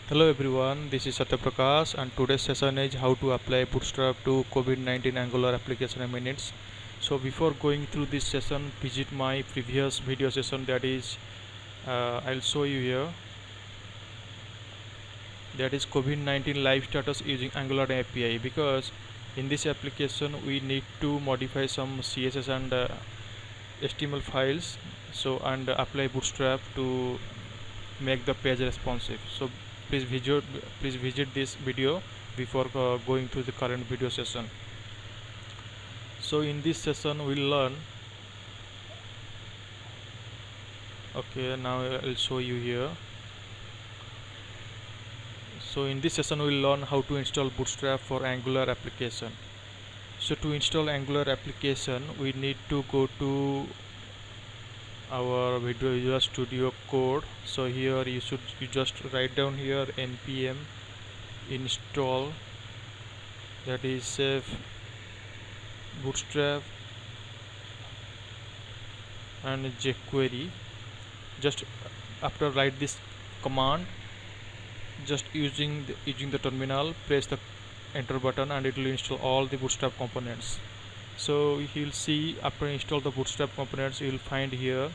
Hello everyone, this is Satya Prakash and today's session is how to apply Bootstrap to COVID-19 Angular application in minutes. So before going through this session, visit my previous video session, that is I'll show you here, that is COVID-19 live status using Angular API, because in this application we need to modify some CSS and HTML files, so and apply Bootstrap to make the page responsive. So please visit this video before going to the current video session. So in this session we'll learn, okay, now I'll show you here. So in this session we'll learn how to install Bootstrap for Angular application. So to install Angular application we need to go to our Visual Studio Code. So here you just write down here npm install, that is save Bootstrap and jQuery. Just after write this command, just using the terminal, press the enter button and it will install all the Bootstrap components. So you'll see after install the Bootstrap components, you will find here,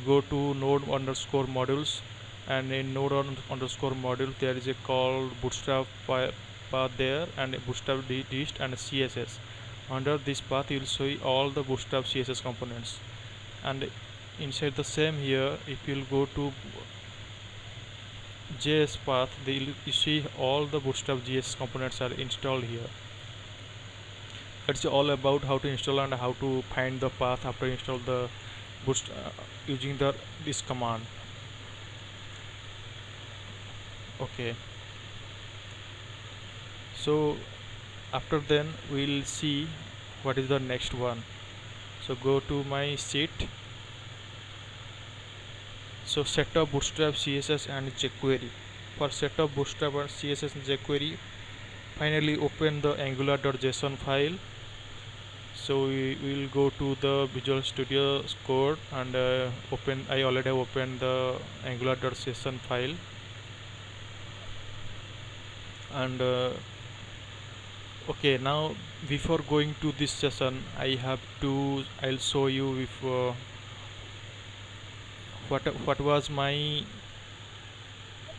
go to node underscore modules, and in node underscore module there is a called Bootstrap path there, and Bootstrap dist and CSS. Under this path you will see all the Bootstrap CSS components, and inside the same here if you will go to JS path, you see all the Bootstrap JS components are installed here. That's all about how to install and how to find the path after install the Bootstrap using this command. Okay, so after then we'll see what is the next one. So go to my sheet. So set up Bootstrap CSS and jQuery. For set up Bootstrap and CSS and jQuery, finally open the angular.json file. So we will go to the Visual Studio Code and I already have opened the angular.json file, and okay, now before going to this session I'll show you if what was my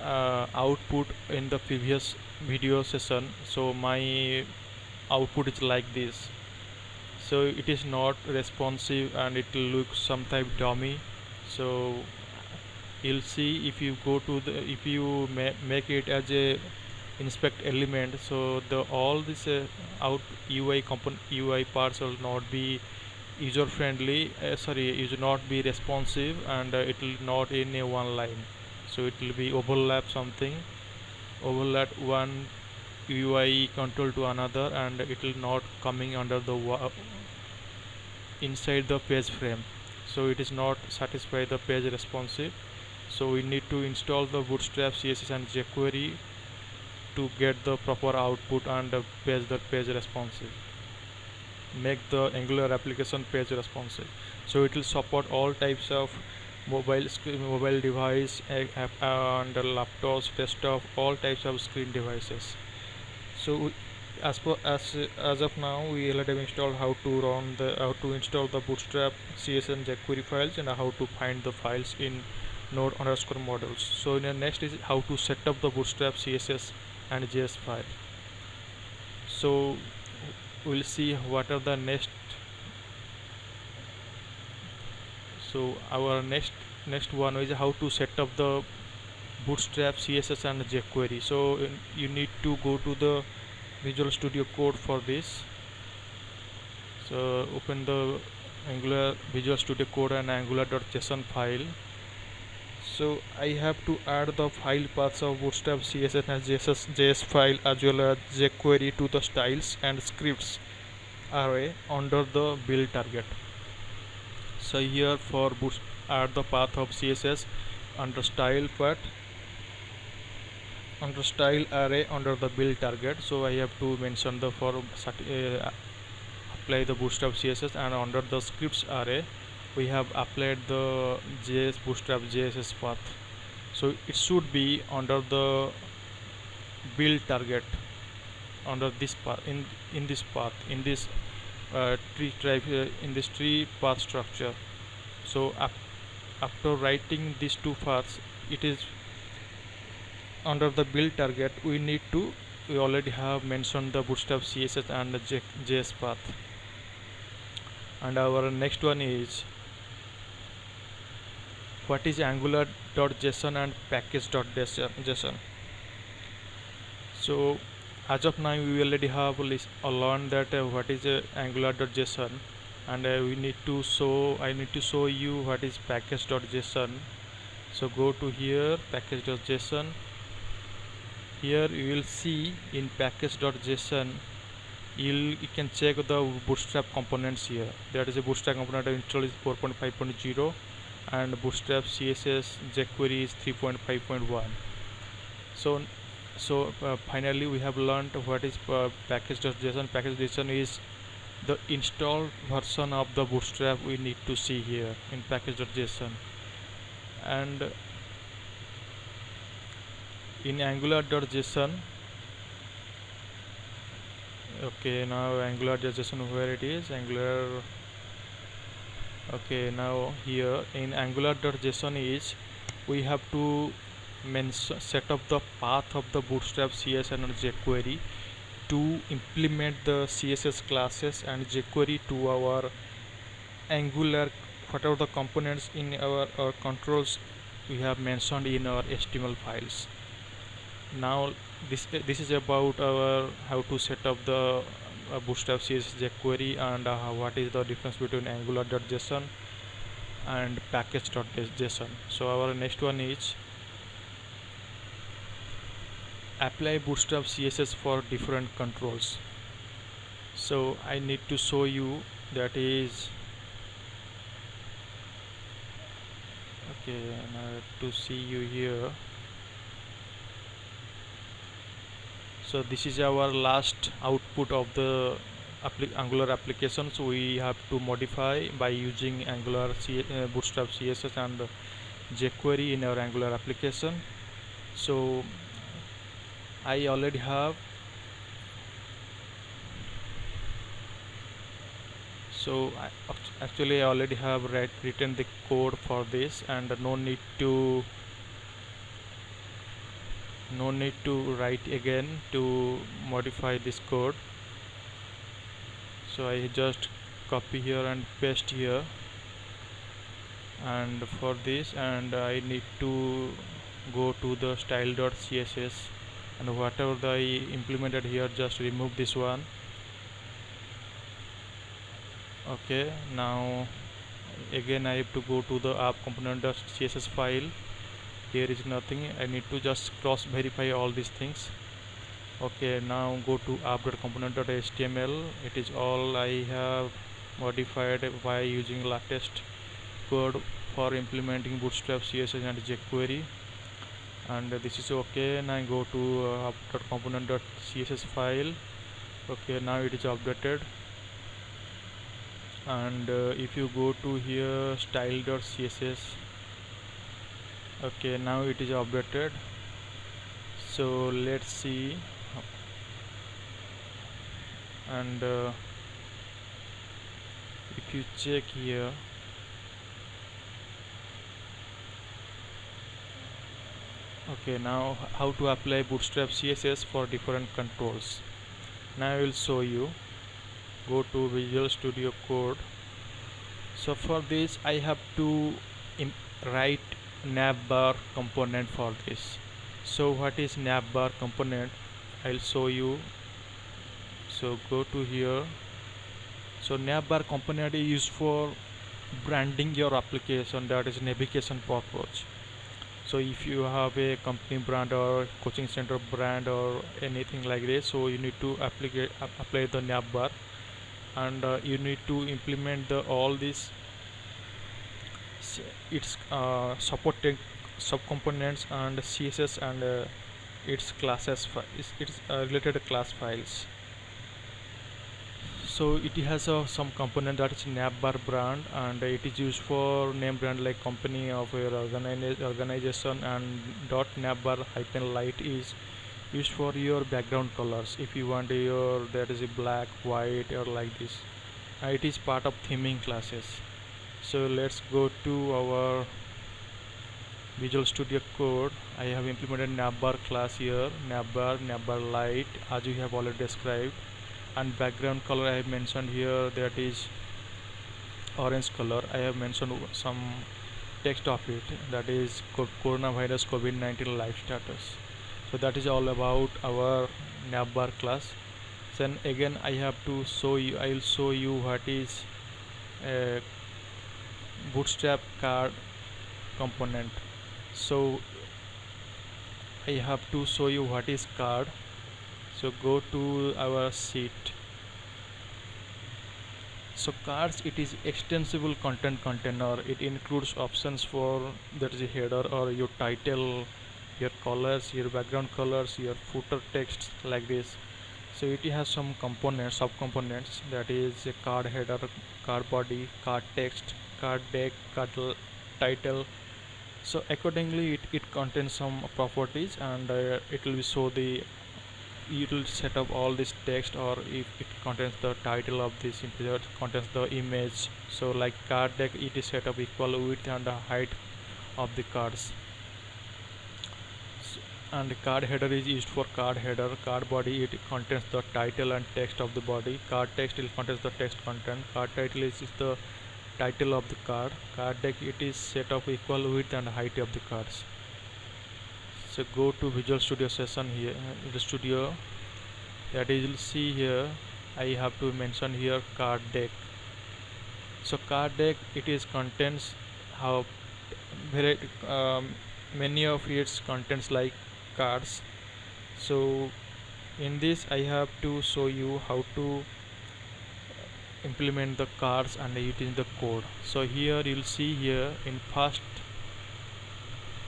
output in the previous video session. So my output is like this. So it is not responsive and it will look some type dummy. So you'll see if you go to if you make it as a inspect element, so all this out UI parts will not be user friendly, it will not be responsive, and it will not in a one line. So it will be overlap one UI control to another, and it will not coming under the inside the page frame. So it is not satisfy the page responsive. So we need to install the Bootstrap CSS and jQuery to get the proper output and the page responsive, make the Angular application page responsive. So it will support all types of mobile device and laptops, desktop, all types of screen devices. So as of now we already have installed how to install the Bootstrap CSS and jQuery files, and how to find the files in node underscore modules. So in the next is how to set up the Bootstrap CSS and JS file. So we'll see what are the next. So our next one is how to set up the Bootstrap CSS and jQuery. So you need to go to the Visual Studio Code for this. So open the Angular Visual Studio Code and angular.json file. So I have to add the file paths of Bootstrap CSS and JS file as well as jQuery to the styles and scripts array under the build target. So here for add the path of CSS under style path under style array under the build target. So I have to mention the apply the Bootstrap CSS, and under the scripts array we have applied the Bootstrap JSS path. So it should be under the build target under this path, in this path, in this tree tribe, in this tree path structure. So after writing these two paths, it is under the build target. We already have mentioned the bootstrap css and the js path. And our next one is what is angular.json and package.json. So as of now we already have learned that what is angular.json, and I need to show you what is package.json. So go to here, package.json. Here you will see in package.json you can check the bootstrap components here. That is a bootstrap component install is 4.5.0 and bootstrap css jQuery is 3.5.1. So finally we have learned what is package.json. Package.json is the installed version of the bootstrap we need to see here in package.json. And in angular.json, okay, now angular.json, where it is angular. Okay, now here in angular.json is we have to set up the path of the bootstrap CSS and jQuery to implement the CSS classes and jQuery to our Angular, whatever the components in our controls we have mentioned in our HTML files. Now this is about our how to set up the bootstrap CSS jQuery and what is the difference between angular.json and package.json. So our next one is apply bootstrap CSS for different controls. So I need to show you, that is, okay, now to see you here. So this is our last output of the Angular application. So we have to modify by using Angular bootstrap CSS and jQuery in our Angular application. So I already have, actually I already have written the code for this, and no need to write again to modify this code. So I just copy here and paste here, and for this, and I need to go to the style.css, and whatever I implemented here, just remove this one. Okay, now again I have to go to the app component.css file. Here is nothing, I need to just cross verify all these things. Okay, now go to app.component.html. It is all I have modified by using latest code for implementing bootstrap CSS and jQuery, and this is okay. Now I go to app.component.css file. Okay, now it is updated, and if you go to here style.css, okay, now it is updated. So let's see, and if you check here, okay, now how to apply bootstrap CSS for different controls. Now I will show you. Go to Visual Studio Code. So for this I have to write navbar component for this. So what is navbar component? I'll show you. So go to here. So navbar component is used for branding your application, that is navigation purpose. So if you have a company brand or coaching center brand or anything like this, so you need to apply the navbar, and you need to implement all these its supported subcomponents and CSS and its classes, its related class files. So it has some component that is navbar brand, and it is used for name brand like company of your organization, and .navbar -light is used for your background colors. If you want your that is a black, white, or like this, it is part of theming classes. So let's go to our Visual Studio Code. I have implemented navbar class here, navbar light, as you have already described, and background color I have mentioned here, that is orange color. I have mentioned some text of it, that is coronavirus COVID-19 life status. So that is all about our navbar class. Then again I have to show you, I will show you what is a bootstrap card component. So I have to show you what is card. So go to our sheet. So cards, it is extensible content container. It includes options for that is a header or your title, your colors, your background colors, your footer text, like this. So it has some components, sub components, that is a card header, card body, card text, card deck, card title. So accordingly it contains some properties, and it will show the, it will set up all this text, or if it contains the title of this, if it contains the image. So like card deck, it is set up equal width and the height of the cards. And card header is used for card header. Card body, it contains the title and text of the body. Card text, it contains the text content. Card title is the title of the card. Card deck, it is set up equal width and height of the cards. So go to Visual Studio session here, the studio, that is, you'll see here I have to mention here card deck. So card deck, it is contains how very many of its contents like cards. So in this I have to show you how to implement the cards and using the code. So here you'll see here in first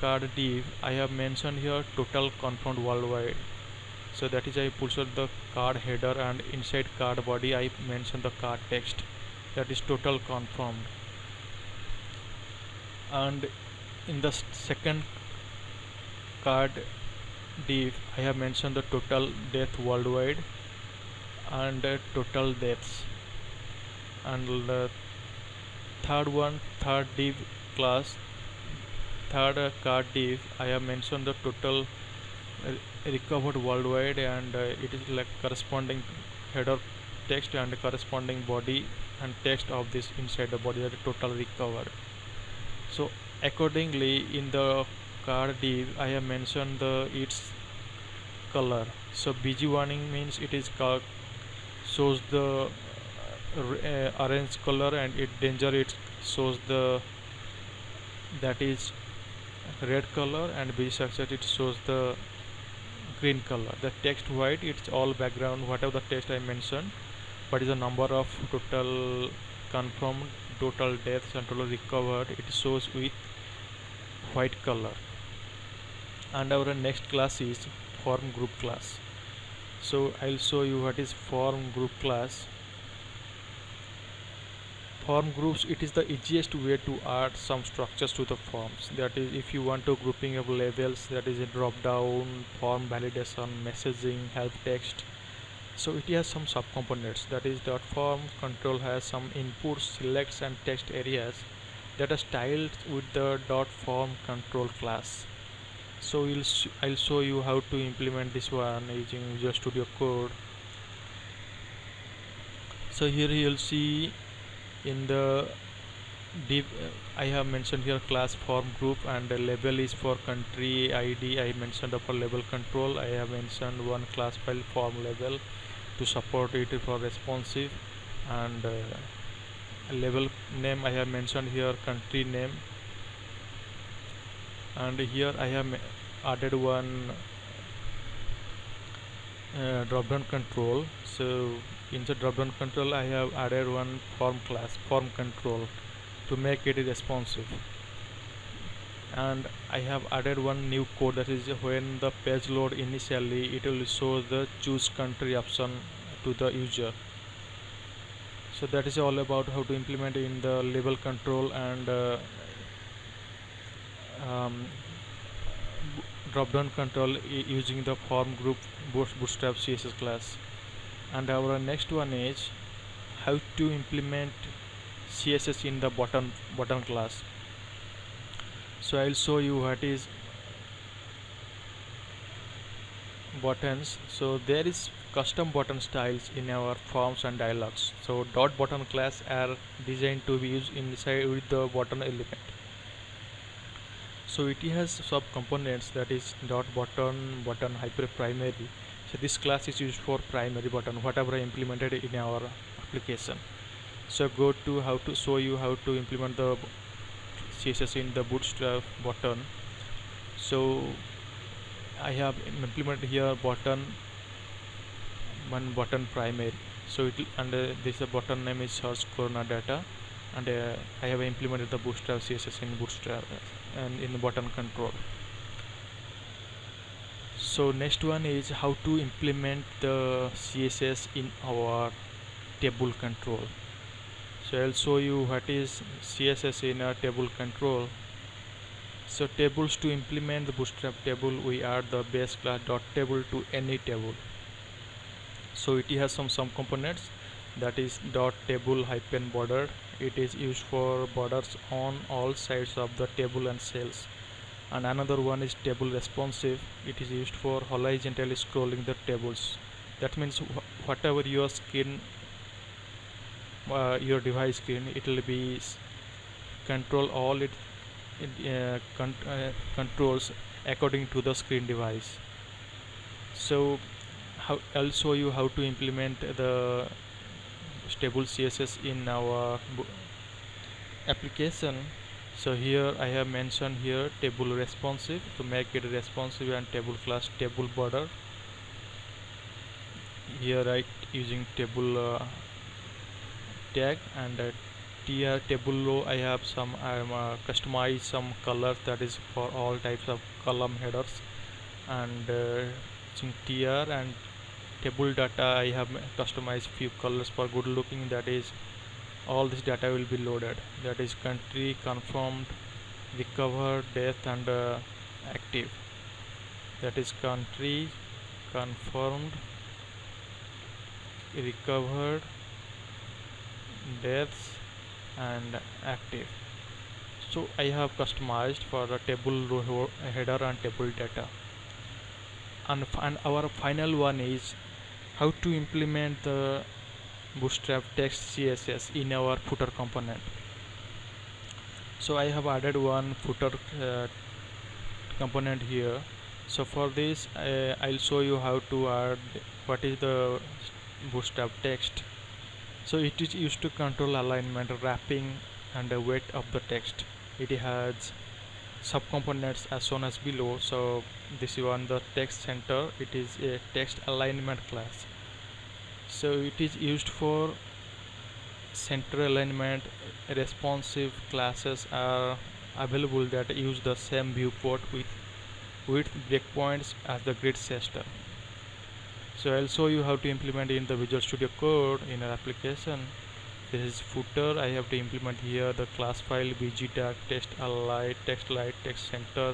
card div I have mentioned here total confirmed worldwide. So that is, I pushed the card header, and inside card body I mentioned the card text, that is total confirmed. And in the second card div I have mentioned the total death worldwide and total deaths. And the third div class, third card div, I have mentioned the total recovered worldwide, and it is like corresponding header text and corresponding body and text of this inside the body, that is total recovered. So accordingly in the card div I have mentioned the its color. So busy warning means it is shows the orange color, and it danger, it shows the that is red color, and busy success, it shows the green color. The text white, it's all background, whatever the text I mentioned, what is the number of total confirmed, total deaths, and total recovered, it shows with white color. And our next class is form group class. So I'll show you what is form group class. Form groups, it is the easiest way to add some structures to the forms. That is, if you want to grouping of labels, that is a drop down, form validation, messaging, help text. So it has some subcomponents, that is dot form control has some inputs, selects, and text areas that are styled with the dot form control class. So I'll show you how to implement this one using Visual Studio Code. So here you'll see in the div I have mentioned here class form group, and the label is for country ID. I mentioned for label control I have mentioned one class file form label to support it for responsive, and label name I have mentioned here country name. And here I have added one drop down control. So in the drop down control I have added one form class, form control, to make it responsive. And I have added one new code, that is when the page load initially, it will show the choose country option to the user. So that is all about how to implement in the label control and drop down control using the form group bootstrap CSS class. And our next one is how to implement CSS in the button class. So I'll show you what is buttons. So there is custom button styles in our forms and dialogues. So dot button class are designed to be used inside with the button element. So it has sub components, that is dot button hyper primary. So this class is used for primary button, whatever I implemented in our application. So go to how to show you how to implement the CSS in the bootstrap button. So I have implemented here button primary. So it and this button name is search corner data, and I have implemented the bootstrap CSS in bootstrap and in the button control. So next one is how to implement the CSS in our table control. So I'll show you what is CSS in a table control. So tables, to implement the bootstrap table, we add the base class dot table to any table. So it has some components, that is dot table hyphen border. It is used for borders on all sides of the table and cells. And another one is table responsive. It is used for horizontally scrolling the tables. That means whatever your screen, your device screen, it will be control all it controls according to the screen device. So I'll show you how to implement the stable CSS in our application. So here I have mentioned here table responsive, to make it responsive, and table class table border. Here I using table tag, and tr table row I have some customized some colors, that is for all types of column headers, and using tr and table data I have customized few colors for good looking, that is all this data will be loaded, that is country, confirmed, recovered, death, and active. That is country, confirmed, recovered, deaths, and active. So I have customized for the table row header and table data. And our final one is how to implement the bootstrap text CSS in our footer component. So I have added one footer component here. So for this I'll show you how to add what is the bootstrap text. So it is used to control alignment, wrapping, and the weight of the text. It has subcomponents as shown as below. So this is on the text center, it is a text alignment class. So it is used for center alignment. Responsive classes are available that use the same viewport with breakpoints as the grid system. So I'll show you how to implement in the Visual Studio Code in our application. This is footer. I have to implement here the class file bg-tag text align text light text center.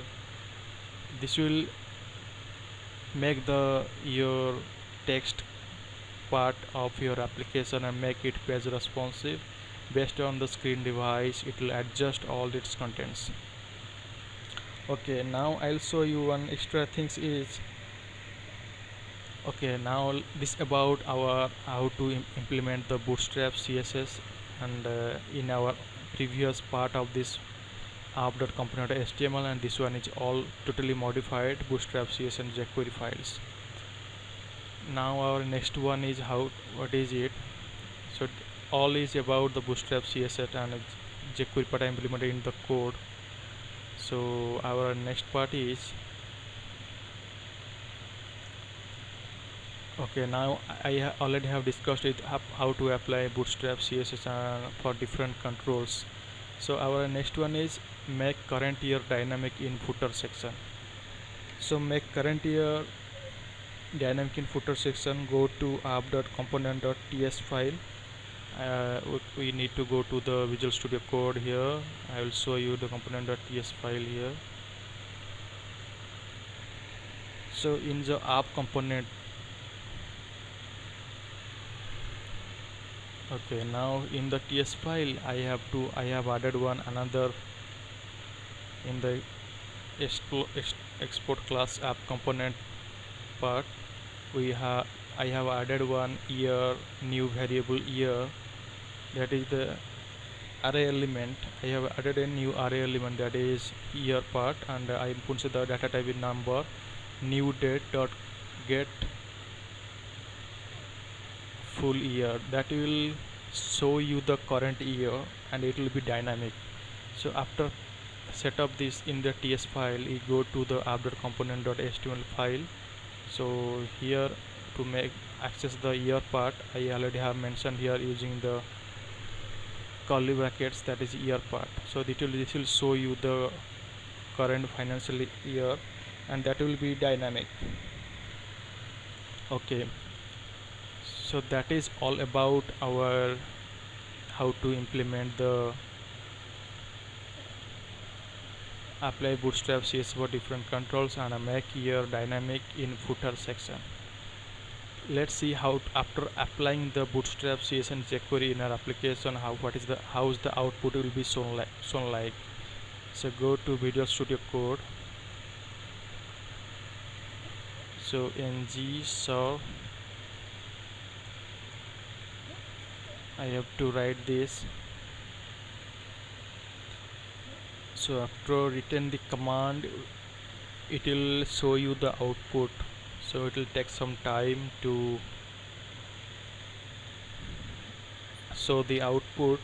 This will make your text part of your application and make it page responsive. Based on the screen device, it will adjust all its contents. Okay, now I'll show you one extra things is, okay, now this about our how to implement the bootstrap CSS, and in our previous part of this app.component HTML, and this one is all totally modified bootstrap CSS and jQuery files. Now our next one is what is it. So all is about the bootstrap CSS and jQuery part implemented in the code. So our next part is, okay, now I already have discussed it how to apply bootstrap CSS for different controls. So our next one is make current year dynamic in footer section. So make current year dynamic in footer section, go to app.component.ts file. We need to go to the Visual Studio Code here. I will show you the component.ts file here. So in the app component, okay, now in the ts file I have added one another in the export class app component part. we have I have added one year, new variable year, that is the array element. I have added a new array element, that is year part, and I put the data type in number, new date dot get full year, that will show you the current year and it will be dynamic. So after set up this in the ts file, you go to the app.component.html file. So here, to make access the year part, I already have mentioned here using the curly brackets, that is year part. So this will show you the current financial year and that will be dynamic. Okay, so that is all about our how to implement the apply bootstrap CSS for different controls and make year dynamic in footer section. Let's see how after applying the bootstrap CSS and jQuery in our application, how's the output will be shown like. So go to Visual Studio Code. So ng so I have to write this. So after written the command, it will show you the output. So it will take some time to show the output.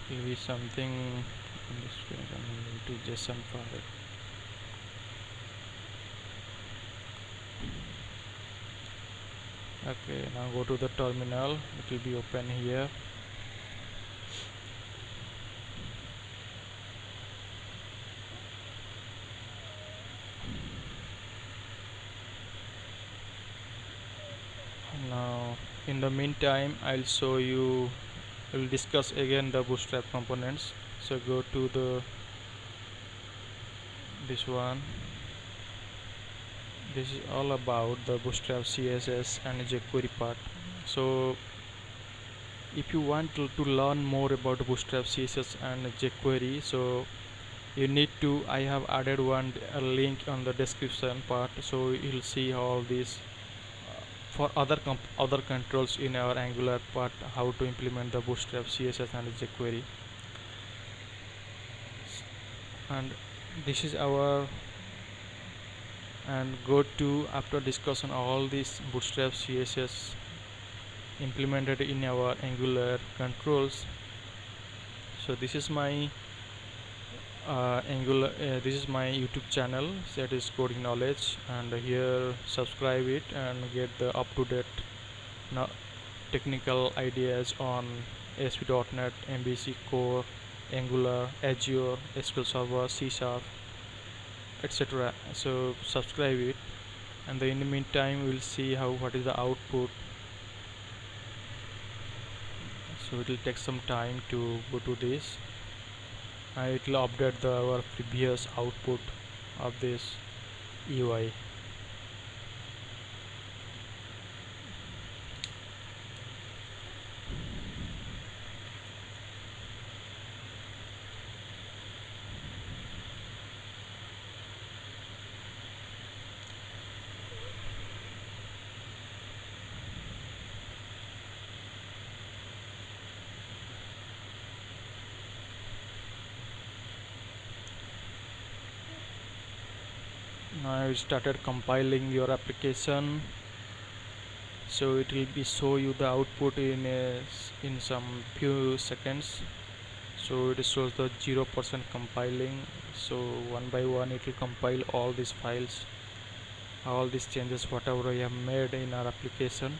It will be something on the screen into JSON file. Okay, now go to the terminal. It will be open here. Now in the meantime, I will discuss again the bootstrap components. So go to this one. This is all about the bootstrap CSS and jQuery part. So if you want to learn more about bootstrap CSS and jQuery, so you need to, I have added a link on the description part, so you'll see all these for other controls in our Angular part, how to implement the bootstrap CSS and jQuery. And this is our, and go to, after discussion all these bootstrap CSS implemented in our Angular controls. So this is my this is my YouTube channel, that is Coding Knowledge, and here subscribe it and get the up-to-date technical ideas on ASP.NET, MVC Core, Angular, Azure, SQL Server, C#, etc. So subscribe it, and in the meantime we'll see what is the output. So it will take some time to go to this, and it will update our previous output of this UI. Now you started compiling your application, so it will be show you the output in some few seconds. So it shows the 0% compiling. So one by one it will compile all these files, all these changes whatever we have made in our application.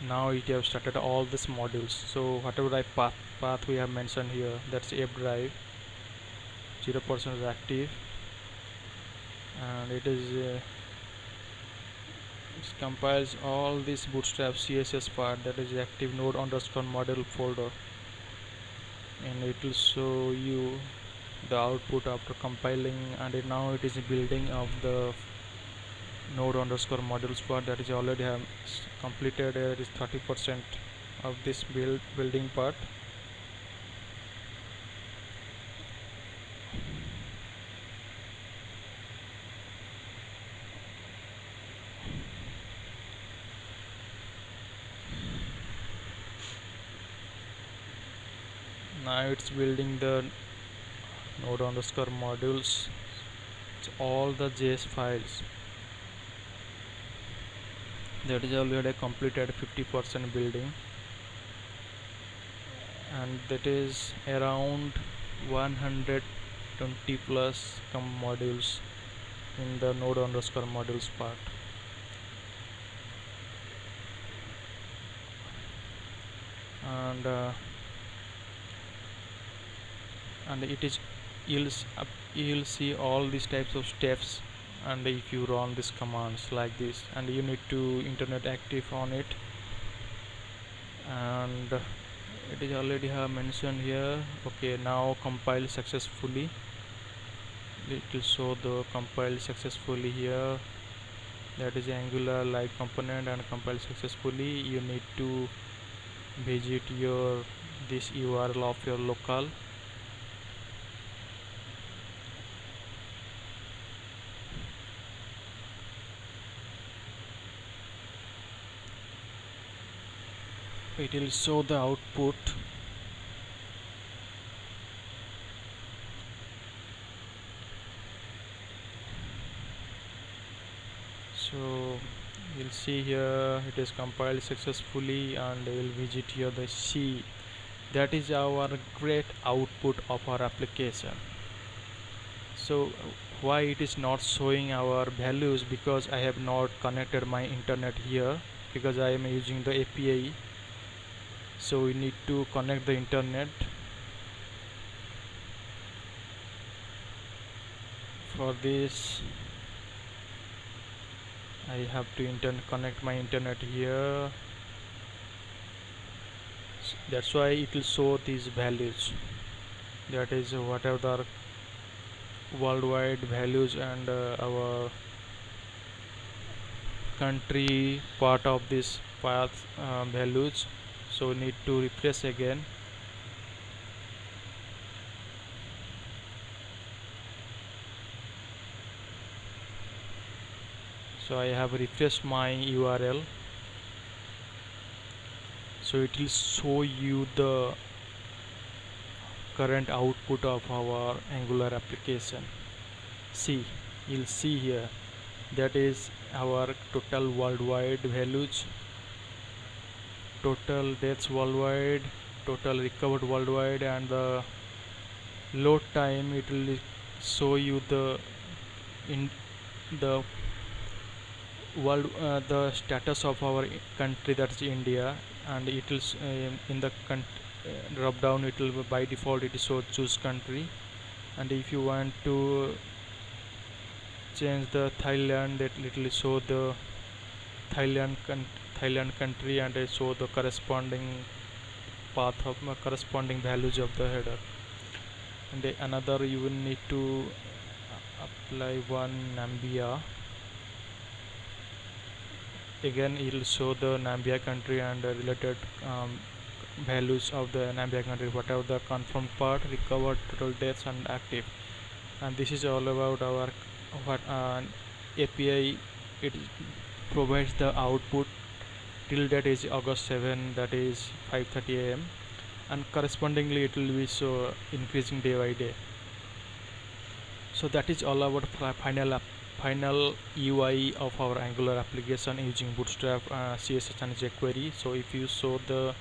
Now it have started all these modules. So whatever path we have mentioned here, that's app drive, 0% is active, and it is it compiles all this bootstrap CSS part, that is active node underscore model folder, and it will show you the output after compiling. And now it is building of the node underscore models part, that is already have completed. It is 30% of this building part. Now it's building the node underscore modules. It's all the JS files, that is already completed 50% building, and that is around 120 plus modules in the node underscore modules part. And it is, you'll see all these types of steps, and if you run these commands like this, and you need to internet active on it, and it is already have mentioned here. Okay, now compile successfully. It will show the compile successfully here, that is Angular live component and compile successfully. You need to visit your this URL of your local. It will show the output. So you'll see here it is compiled successfully, and we'll visit here the C, that is our great output of our application. So why it is not showing our values? Because I have not connected my internet here, because I am using the API. So we need to connect the internet. For this I have to connect my internet here. That's why it will show these values, that is whatever the worldwide values and our country part of this path values. So we need to refresh again. So I have refreshed my URL, so it will show you the current output of our Angular application. See, you'll see here, that is our total worldwide values, total deaths worldwide, total recovered worldwide, and the load time. It will show you the in the world the status of our country, that's India, and it will in the drop down, it will by default it is show choose country. And if you want to change the Thailand, that it will show the Thailand country, and show the corresponding path of corresponding values of the header. And another, you will need to apply one Namibia. Again it will show the Namibia country and related values of the Namibia country, whatever the confirmed part, recovered, total deaths, and active. And this is all about our API. It provides the output till that is August 7, that is 5:30 am, and correspondingly it will be so increasing day by day. So that is all about final UI of our Angular application using Bootstrap, CSS, and jQuery. So if you show the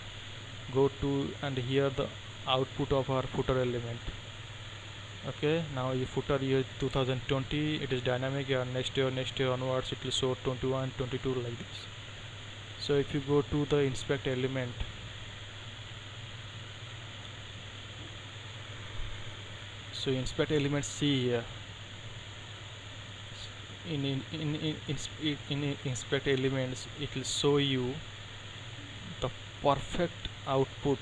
go to and here the output of our footer element. Okay, now your footer year 2020, it is dynamic, and next year onwards it will show 21, 22 like this. So if you go to the inspect element, so inspect element, see here, in inspect elements, it will show you the perfect output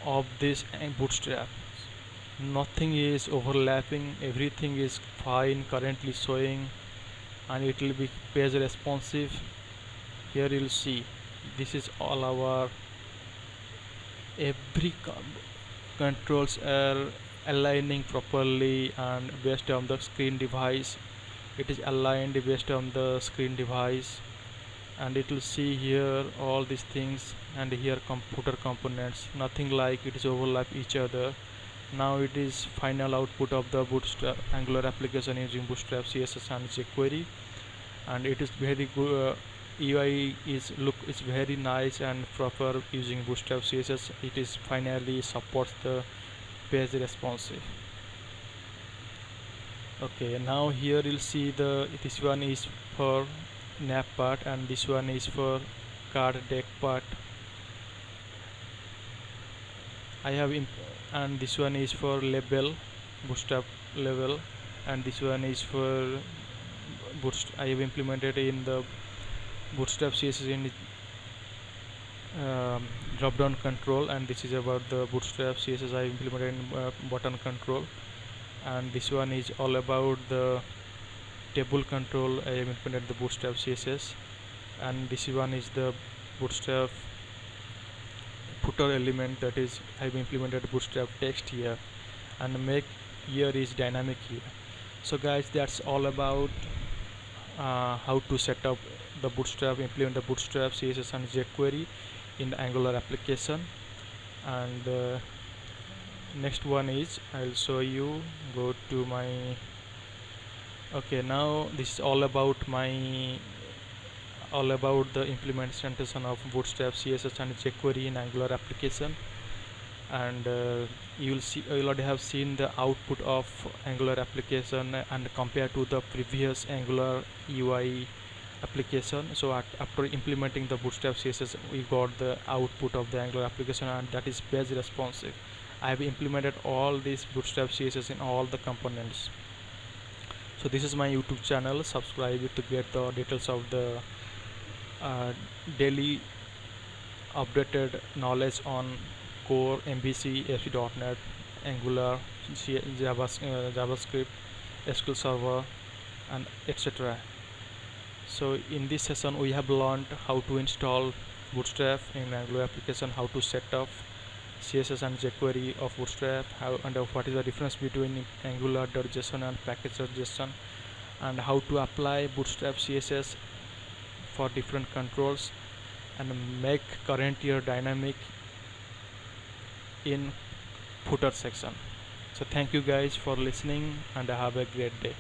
of this bootstrap. Nothing is overlapping, everything is fine currently showing, and it will be page responsive. Here you'll see this is all our every controls are aligning properly and based on the screen device. It is aligned based on the screen device, and it will see here all these things, and here computer components, nothing like it is overlap each other. Now it is final output of the bootstrap Angular application using bootstrap CSS and jQuery, and it is very good. UI is very nice and proper using bootstrap CSS. It is finally supports the page responsive. Okay, now here you'll see this one is for nav part and this one is for card deck part. And this one is for label, bootstrap label, and this one is for I have implemented in the bootstrap CSS in drop down control, and this is about the bootstrap CSS I implemented in button control. And this one is all about the table control. I have implemented the bootstrap CSS, and this one is the bootstrap footer element, that is I have implemented bootstrap text here, and make here is dynamic here. So guys, that's all about how to set up the bootstrap, implement the bootstrap CSS and jQuery in the Angular application. And next one is I'll show you, go to my okay, now this is all about the implementation of bootstrap CSS and jQuery in Angular application. And you already have seen the output of Angular application and compared to the previous Angular UI application. So after implementing the bootstrap CSS, we got the output of the Angular application, and that is page responsive. I have implemented all these bootstrap CSS in all the components. So this is my YouTube channel. Subscribe it to get the details of the daily updated knowledge on core, MVC, ASP.NET, Angular, JavaScript, SQL Server, and etc. So in this session we have learned how to install bootstrap in Angular application, how to set up CSS and jQuery of bootstrap, and what is the difference between angular.json and package.json, and how to apply bootstrap CSS for different controls and make current year dynamic in footer section. So thank you guys for listening, and have a great day.